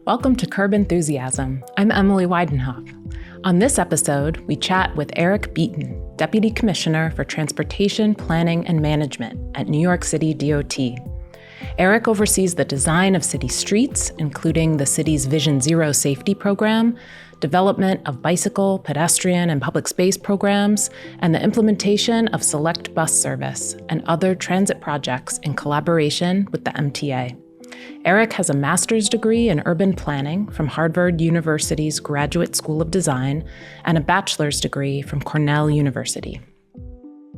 Welcome to Curb Enthusiasm. I'm Emily Weidenhof. On this episode, we chat with Eric Beaton, Deputy Commissioner for Transportation, Planning, and Management at New York City DOT. Eric oversees the design of city streets, including the city's Vision Zero safety program, development of bicycle, pedestrian, and public space programs, and the implementation of select bus service and other transit projects in collaboration with the MTA. Eric has a master's degree in urban planning from Harvard University's Graduate School of Design and a bachelor's degree from Cornell University.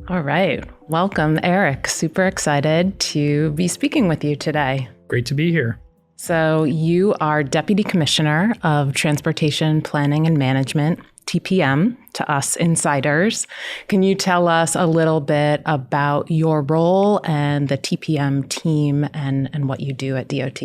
All right. Welcome, Eric. Super excited to be speaking with you today. Great to be here. So you are Deputy Commissioner of Transportation, Planning, and Management, TPM, to us insiders. Can you tell us a little bit about your role and the TPM team and what you do at DOT?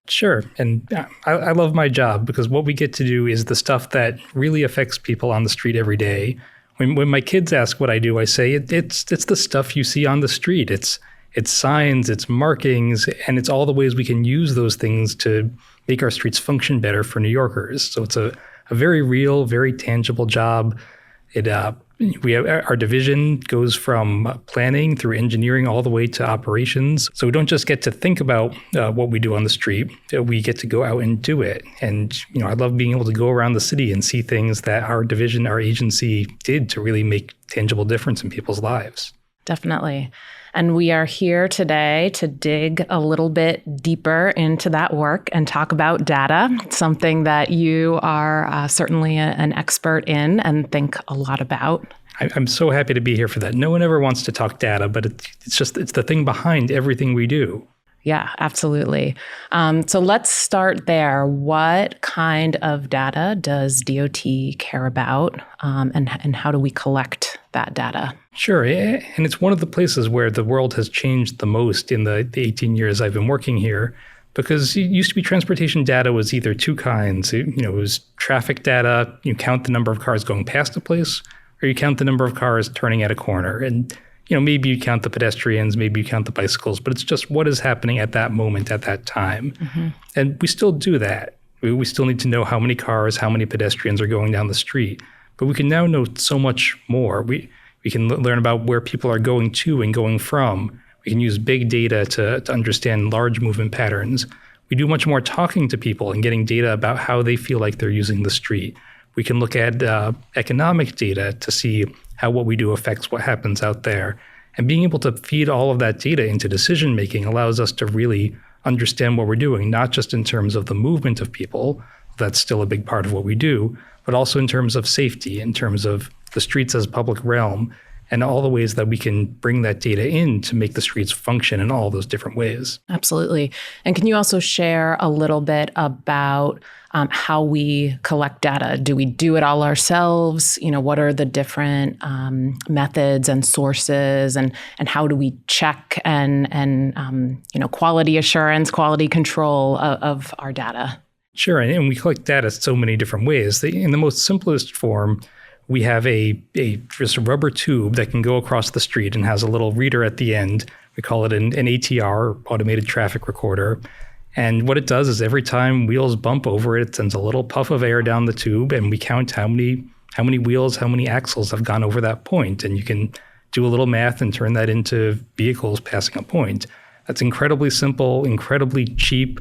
Sure. And I love my job because what we get to do is the stuff that really affects people on the street every day. When my kids ask what I do, I say it's the stuff you see on the street. It's signs, it's markings, and it's all the ways we can use those things to make our streets function better for New Yorkers. So it's a very real, very tangible job. Our division goes from planning through engineering all the way to operations. So we don't just get to think about what we do on the street. We get to go out and do it. And I love being able to go around the city and see things that our division, our agency did to really make tangible difference in people's lives. Definitely. And we are here today to dig a little bit deeper into that work and talk about data, something that you are certainly an expert in and think a lot about. I'm so happy to be here for that. No one ever wants to talk data, but it's the thing behind everything we do. Yeah, absolutely. So let's start there. What kind of data does DOT care about, and how do we collect that data? Sure. And it's one of the places where the world has changed the most in the 18 years I've been working here, because it used to be transportation data was either two kinds. It was traffic data, you count the number of cars going past a place, or you count the number of cars turning at a corner. And maybe you count the pedestrians, maybe you count the bicycles, but it's just what is happening at that moment, at that time. Mm-hmm. And we still do that. We still need to know how many cars, how many pedestrians are going down the street. But we can now know so much more. We can learn about where people are going to and going from. We can use big data to understand large movement patterns. We do much more talking to people and getting data about how they feel like they're using the street. We can look at economic data to see how what we do affects what happens out there. And being able to feed all of that data into decision-making allows us to really understand what we're doing, not just in terms of the movement of people, that's still a big part of what we do, but also in terms of safety, in terms of the streets as public realm, and all the ways that we can bring that data in to make the streets function in all those different ways. Absolutely. And can you also share a little bit about how we collect data? Do we do it all ourselves? What are the different methods and sources, and how do we check and quality assurance, quality control of our data? Sure, and we collect data so many different ways. In the most simplest form, we have just a rubber tube that can go across the street and has a little reader at the end. We call it an ATR, automated traffic recorder. And what it does is every time wheels bump over it, it sends a little puff of air down the tube, and we count how many wheels, how many axles have gone over that point. And you can do a little math and turn that into vehicles passing a point. That's incredibly simple, incredibly cheap,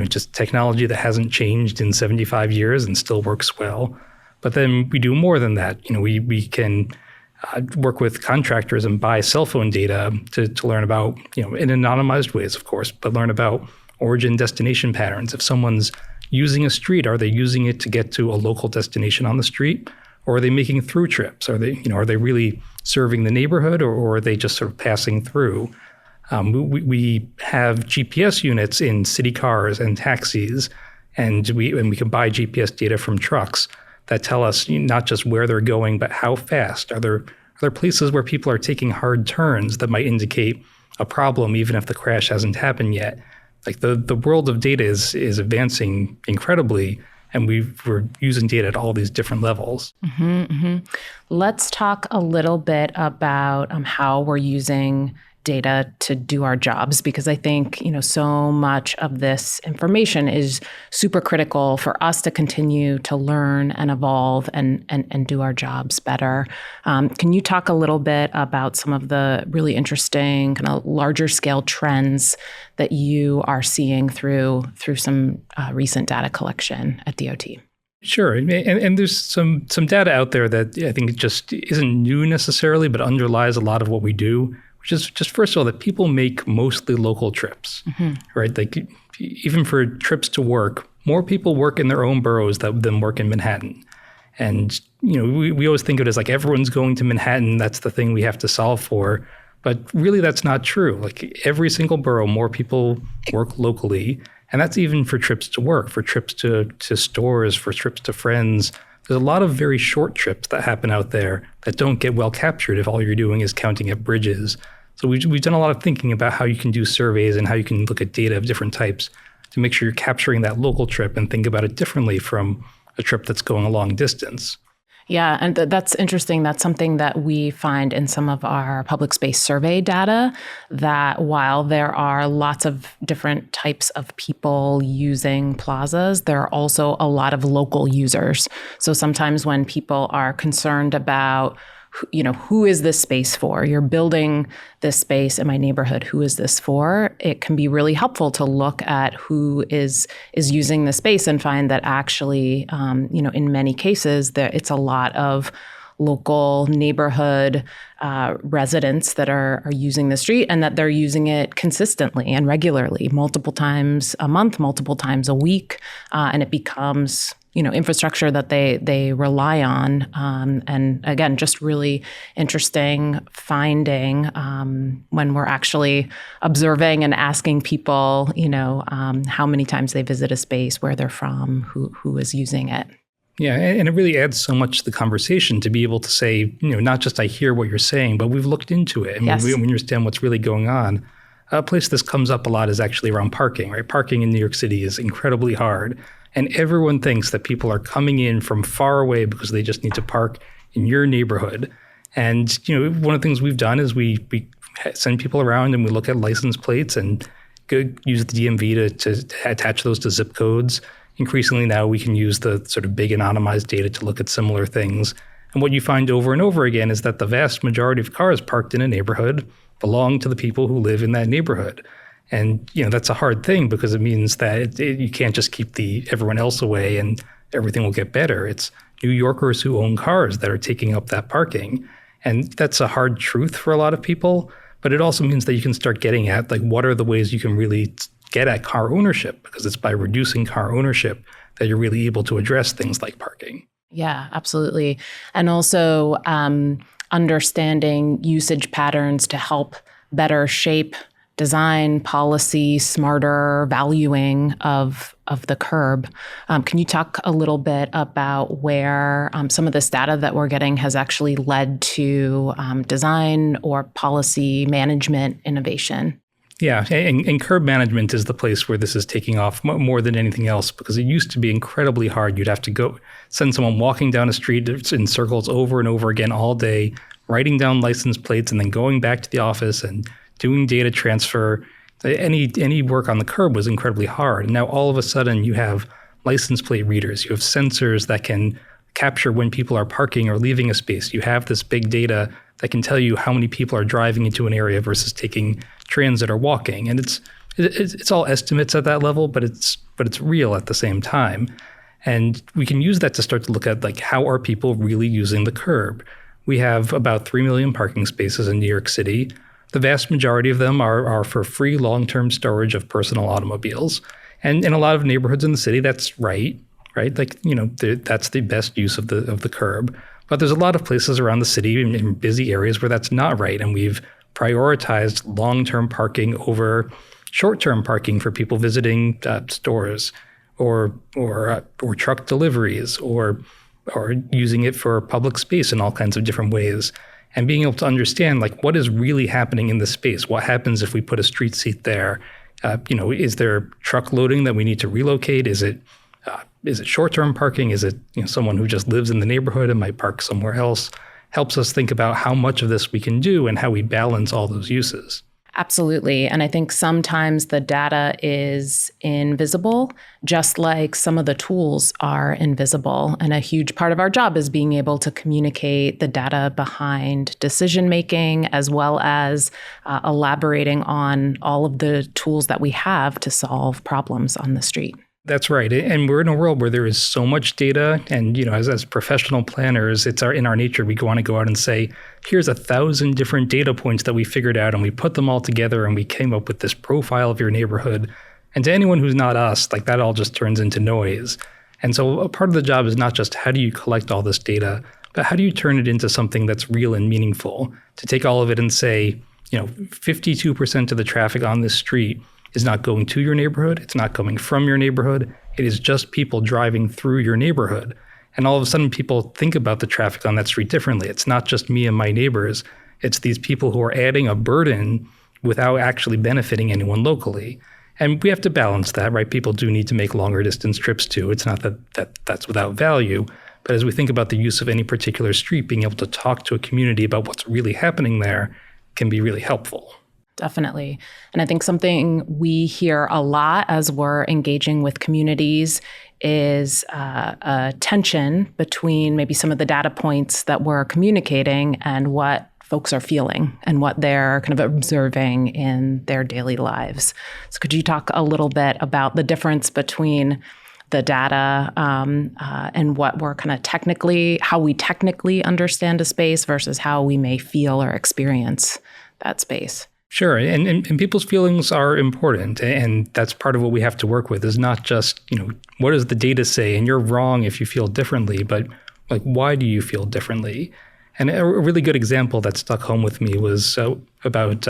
just technology that hasn't changed in 75 years and still works well. But then we do more than that. We can work with contractors and buy cell phone data to learn about, in anonymized ways, of course, but learn about origin destination patterns. If someone's using a street, are they using it to get to a local destination on the street? Or are they making through trips? Are they really serving the neighborhood, or are they just sort of passing through? We have GPS units in city cars and taxis, and we can buy GPS data from trucks that tell us not just where they're going, but how fast. Are there places where people are taking hard turns that might indicate a problem, even if the crash hasn't happened yet? Like the world of data is advancing incredibly, and we're using data at all these different levels. Mm-hmm, mm-hmm. Let's talk a little bit about how we're using data to do our jobs, because I think, so much of this information is super critical for us to continue to learn and evolve and do our jobs better. Can you talk a little bit about some of the really interesting kind of larger scale trends that you are seeing through some recent data collection at DOT? Sure. And there's some data out there that I think just isn't new necessarily, but underlies a lot of what we do, which is just, first of all, that people make mostly local trips, right? Like even for trips to work, more people work in their own boroughs than work in Manhattan. And, we always think of it as like everyone's going to Manhattan. That's the thing we have to solve for. But really, that's not true. Like every single borough, more people work locally. And that's even for trips to work, for trips to stores, for trips to friends. There's a lot of very short trips that happen out there that don't get well captured if all you're doing is counting at bridges. So we've done a lot of thinking about how you can do surveys and how you can look at data of different types to make sure you're capturing that local trip and think about it differently from a trip that's going a long distance. Yeah, and that's interesting. That's something that we find in some of our public space survey data, that while there are lots of different types of people using plazas, there are also a lot of local users. So sometimes when people are concerned about who is this space for? You're building this space in my neighborhood. Who is this for? It can be really helpful to look at who is using the space and find that actually, in many cases, it's a lot of local neighborhood residents that are using the street, and that they're using it consistently and regularly, multiple times a month, multiple times a week, and it becomes infrastructure that they rely on. And again, just really interesting finding when we're actually observing and asking people, how many times they visit a space, where they're from, who is using it. Yeah, and it really adds so much to the conversation to be able to say, not just I hear what you're saying, but we've looked into it and yes. we understand what's really going on. A place this comes up a lot is actually around parking, right? Parking in New York City is incredibly hard. And everyone thinks that people are coming in from far away because they just need to park in your neighborhood. And, one of the things we've done is we send people around and we look at license plates and use the DMV to attach those to zip codes. Increasingly now we can use the sort of big anonymized data to look at similar things. And what you find over and over again is that the vast majority of cars parked in a neighborhood belong to the people who live in that neighborhood. And, that's a hard thing because it means that you can't just keep everyone else away and everything will get better. It's New Yorkers who own cars that are taking up that parking. And that's a hard truth for a lot of people. But it also means that you can start getting at, like, what are the ways you can really get at car ownership? Because it's by reducing car ownership that you're really able to address things like parking. Yeah, absolutely. And also understanding usage patterns to help better shape design, policy, smarter valuing of the curb. Can you talk a little bit about where some of this data that we're getting has actually led to design or policy management innovation? Yeah, and curb management is the place where this is taking off more than anything else, because it used to be incredibly hard. You'd have to go send someone walking down a street in circles over and over again all day, writing down license plates and then going back to the office and doing data transfer. Any work on the curb was incredibly hard. And now all of a sudden you have license plate readers, you have sensors that can capture when people are parking or leaving a space. You have this big data that can tell you how many people are driving into an area versus taking transit or walking. And it's all estimates at that level, but it's real at the same time. And we can use that to start to look at, like, how are people really using the curb? We have about 3 million parking spaces in New York City. The vast majority of them are for free long-term storage of personal automobiles. And in a lot of neighborhoods in the city, that's right? Like, that's the best use of the curb. But there's a lot of places around the city in busy areas where that's not right. And we've prioritized long-term parking over short-term parking for people visiting stores or truck deliveries or using it for public space in all kinds of different ways. And being able to understand, like, what is really happening in the space? What happens if we put a street seat there? Is there truck loading that we need to relocate? Is it short-term parking? Is it someone who just lives in the neighborhood and might park somewhere else? Helps us think about how much of this we can do and how we balance all those uses. Absolutely. And I think sometimes the data is invisible, just like some of the tools are invisible. And a huge part of our job is being able to communicate the data behind decision making, as well as elaborating on all of the tools that we have to solve problems on the street. That's right. And we're in a world where there is so much data. And, as professional planners, it's in our nature. We want to go out and say, here's 1,000 different data points that we figured out, and we put them all together, and we came up with this profile of your neighborhood. And to anyone who's not us, like that all just turns into noise. And so a part of the job is not just how do you collect all this data, but how do you turn it into something that's real and meaningful? To take all of it and say, 52% of the traffic on this street is not going to your neighborhood. It's not coming from your neighborhood. It is just people driving through your neighborhood. And all of a sudden, people think about the traffic on that street differently. It's not just me and my neighbors. It's these people who are adding a burden without actually benefiting anyone locally. And we have to balance that, right? People do need to make longer distance trips too. It's not that's without value. But as we think about the use of any particular street, being able to talk to a community about what's really happening there can be really helpful. Definitely. And I think something we hear a lot as we're engaging with communities is a tension between maybe some of the data points that we're communicating and what folks are feeling and what they're kind of observing in their daily lives. So could you talk a little bit about the difference between the data and what we're kind of how we technically understand a space versus how we may feel or experience that space? Sure. And people's feelings are important. And that's part of what we have to work with is not just, what does the data say? And you're wrong if you feel differently, but like, why do you feel differently? And a really good example that stuck home with me was about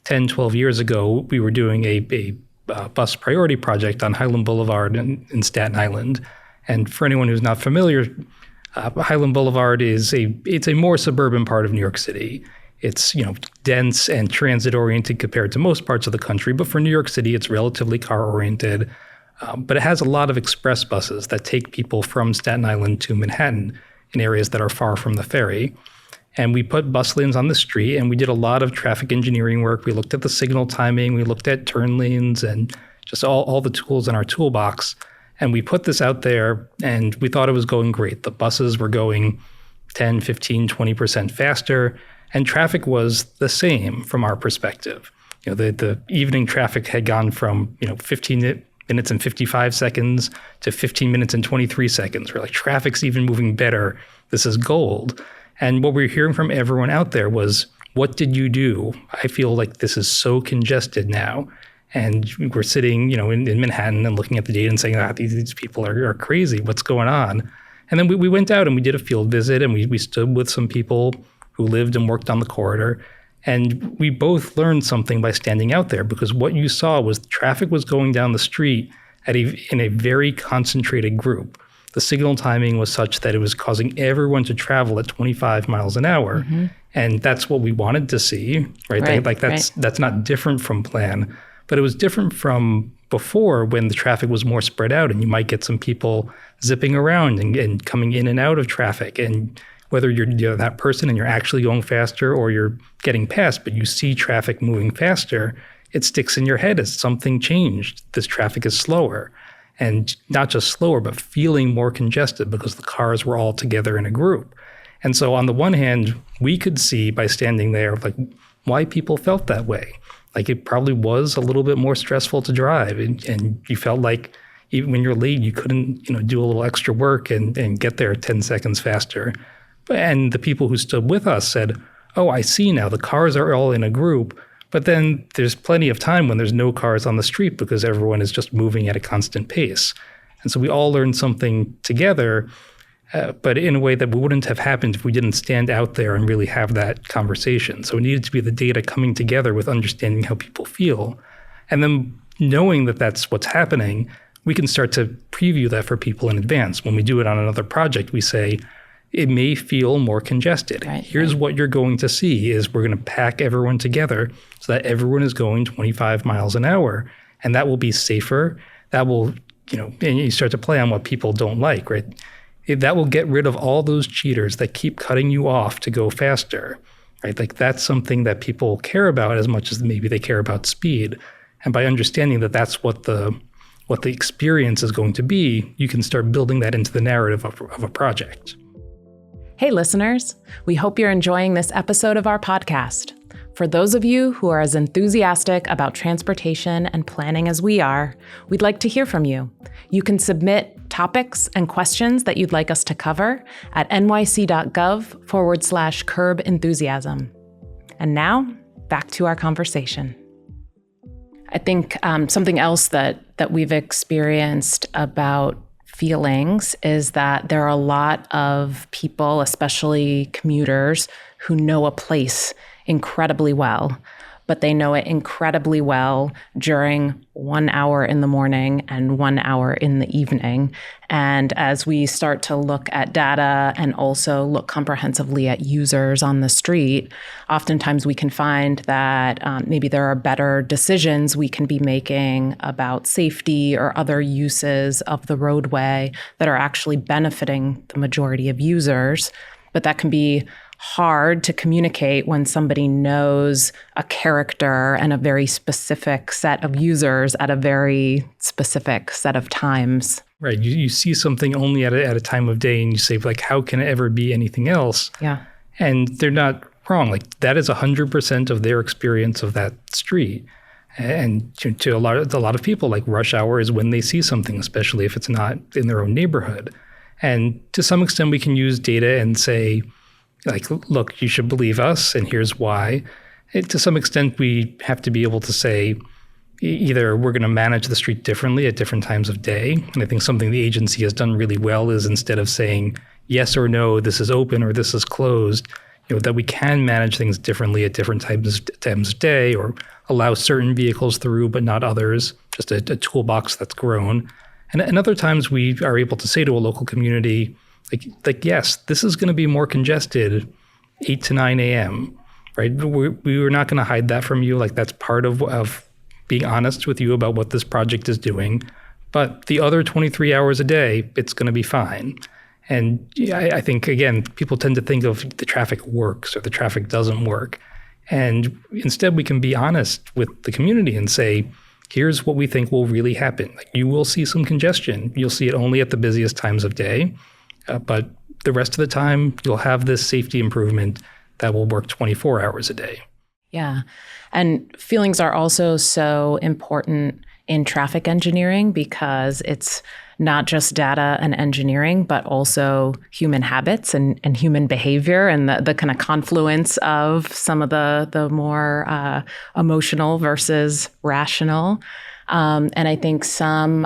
10, 12 years ago, we were doing a bus priority project on Highland Boulevard in Staten Island. And for anyone who's not familiar, Highland Boulevard it's a more suburban part of New York City. It's, dense and transit-oriented compared to most parts of the country. But for New York City, it's relatively car-oriented. But it has a lot of express buses that take people from Staten Island to Manhattan in areas that are far from the ferry. And we put bus lanes on the street, and we did a lot of traffic engineering work. We looked at the signal timing. We looked at turn lanes and just all the tools in our toolbox. And we put this out there, and we thought it was going great. The buses were going 10, 15, 20% faster. And traffic was the same from our perspective. The evening traffic had gone from 15 minutes and 55 seconds to 15 minutes and 23 seconds. We're like, traffic's even moving better. This is gold. And what we were hearing from everyone out there was, what did you do? I feel like this is so congested now. And we're sitting, in Manhattan and looking at the data and saying, these people are crazy. What's going on? And then we went out and we did a field visit, and we stood with some people who lived and worked on the corridor. And we both learned something by standing out there, because what you saw was traffic was going down the street in a very concentrated group. The signal timing was such that it was causing everyone to travel at 25 miles an hour. Mm-hmm. And that's what we wanted to see, right? That's not different from plan, but it was different from before when the traffic was more spread out, and you might get some people zipping around and coming in and out of traffic. And whether you're that person and you're actually going faster or you're getting past, but you see traffic moving faster, it sticks in your head as something changed. This traffic is slower. And not just slower, but feeling more congested because the cars were all together in a group. And so on the one hand, we could see by standing there like why people felt that way. Like it probably was a little bit more stressful to drive, and you felt like even when you're late, you couldn't do a little extra work and get there 10 seconds faster. And the people who stood with us said, oh, I see now, the cars are all in a group, but then there's plenty of time when there's no cars on the street because everyone is just moving at a constant pace. And so we all learned something together, but in a way that wouldn't have happened if we didn't stand out there and really have that conversation. So it needed to be the data coming together with understanding how people feel. And then knowing that that's what's happening, we can start to preview that for people in advance. When we do it on another project, we say, it may feel more congested. Right, Here's what you're going to see is we're going to pack everyone together so that everyone is going 25 miles an hour. And that will be safer. That will, and you start to play on what people don't like, right? That will get rid of all those cheaters that keep cutting you off to go faster. right? Like that's something that people care about as much as maybe they care about speed. And by understanding that that's what the experience is going to be, you can start building that into the narrative of a project. Hey, listeners, we hope you're enjoying this episode of our podcast. For those of you who are as enthusiastic about transportation and planning as we are, we'd like to hear from you. You can submit topics and questions that you'd like us to cover at nyc.gov/curb enthusiasm. And now, back to our conversation. I think something else that we've experienced about feelings is that there are a lot of people, especially commuters, who know a place incredibly well, but they know it incredibly well during 1 hour in the morning and 1 hour in the evening. And as we start to look at data and also look comprehensively at users on the street, oftentimes we can find that maybe there are better decisions we can be making about safety or other uses of the roadway that are actually benefiting the majority of users. But that can be hard to communicate when somebody knows a character and a very specific set of users at a very specific set of times. Right. You see something only at a time of day and you say, like, how can it ever be anything else? Yeah. And they're not wrong. Like, that is 100% of their experience of that street. And to a lot of people, like, rush hour is when they see something, especially if it's not in their own neighborhood. And to some extent, we can use data and say, like, look, you should believe us, and here's why. To some extent, we have to be able to say either we're going to manage the street differently at different times of day. And I think something the agency has done really well is instead of saying yes or no, this is open or this is closed, that we can manage things differently at different times of day or allow certain vehicles through but not others, just a toolbox that's grown. And other times we are able to say to a local community, like yes, this is going to be more congested 8 to 9 a.m., right? We're not going to hide that from you. Like, that's part of being honest with you about what this project is doing. But the other 23 hours a day, it's going to be fine. And I think, again, people tend to think of the traffic works or the traffic doesn't work. And instead, we can be honest with the community and say, here's what we think will really happen. Like, you will see some congestion. You'll see it only at the busiest times of day. But the rest of the time, you'll have this safety improvement that will work 24 hours a day. Yeah. And feelings are also so important in traffic engineering because it's not just data and engineering, but also human habits and human behavior and the kind of confluence of some of the more emotional versus rational. And I think some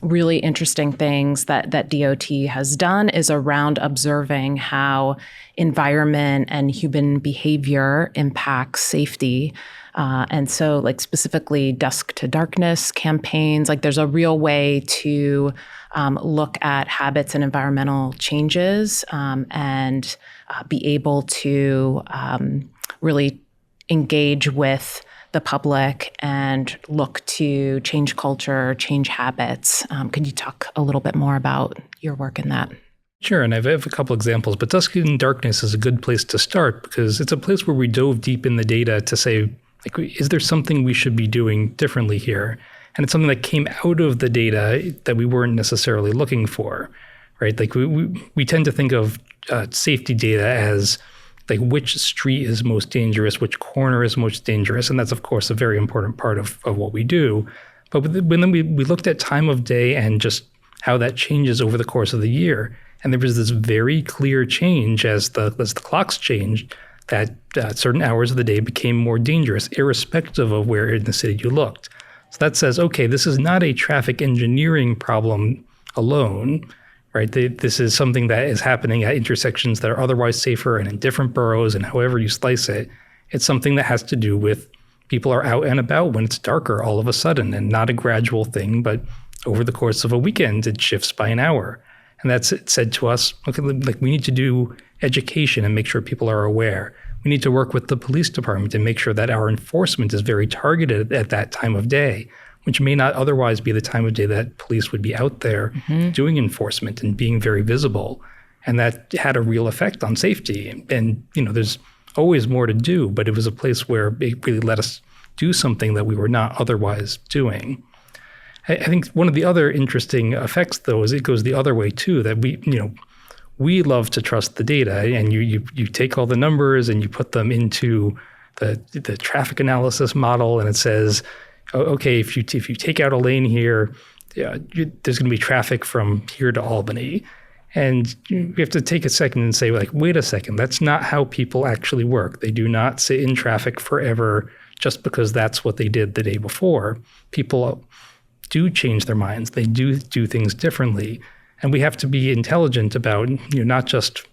really interesting things that DOT has done is around observing how environment and human behavior impacts safety. And so, like, specifically dusk to darkness campaigns, like there's a real way to look at habits and environmental changes and be able to really engage with the public and look to change culture, change habits. Could you talk a little bit more about your work in that? Sure, and I have a couple examples, but Dusk and Darkness is a good place to start because it's a place where we dove deep in the data to say, like, is there something we should be doing differently here? And it's something that came out of the data that we weren't necessarily looking for, right? Like, we tend to think of safety data as like which street is most dangerous, which corner is most dangerous. And that's, of course, a very important part of what we do. But when we looked at time of day and just how that changes over the course of the year, and there was this very clear change as the clocks changed, that certain hours of the day became more dangerous, irrespective of where in the city you looked. So that says, okay, this is not a traffic engineering problem alone, right? This is something that is happening at intersections that are otherwise safer and in different boroughs and however you slice it. It's something that has to do with people are out and about when it's darker all of a sudden, and not a gradual thing, but over the course of a weekend, it shifts by an hour. And that's said to us, okay, like, we need to do education and make sure people are aware. We need to work with the police department and make sure that our enforcement is very targeted at that time of day, which may not otherwise be the time of day that police would be out there doing enforcement and being very visible. And that had a real effect on safety. And, there's always more to do, but it was a place where it really let us do something that we were not otherwise doing. I think one of the other interesting effects, though, is it goes the other way too, that we love to trust the data, and you take all the numbers and you put them into the traffic analysis model, and it says, okay, if you take out a lane here, there's going to be traffic from here to Albany. And we have to take a second and say, like, wait a second, that's not how people actually work. They do not sit in traffic forever just because that's what they did the day before. People do change their minds. They do things differently. And we have to be intelligent about, not just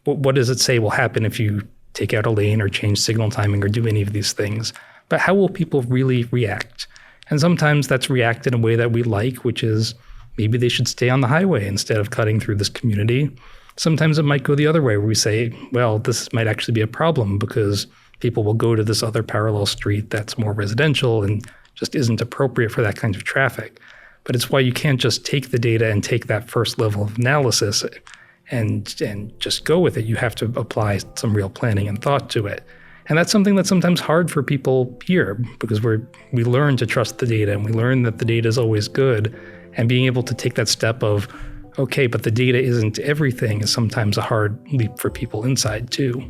what does it say will happen if you take out a lane or change signal timing or do any of these things, but how will people really react? And sometimes that's react in a way that we like, which is maybe they should stay on the highway instead of cutting through this community. Sometimes it might go the other way, where we say, well, this might actually be a problem because people will go to this other parallel street that's more residential and just isn't appropriate for that kind of traffic. But it's why you can't just take the data and take that first level of analysis and just go with it. You have to apply some real planning and thought to it. And that's something that's sometimes hard for people here, because we learn to trust the data, and we learn that the data is always good. And being able to take that step of, okay, but the data isn't everything, is sometimes a hard leap for people inside too.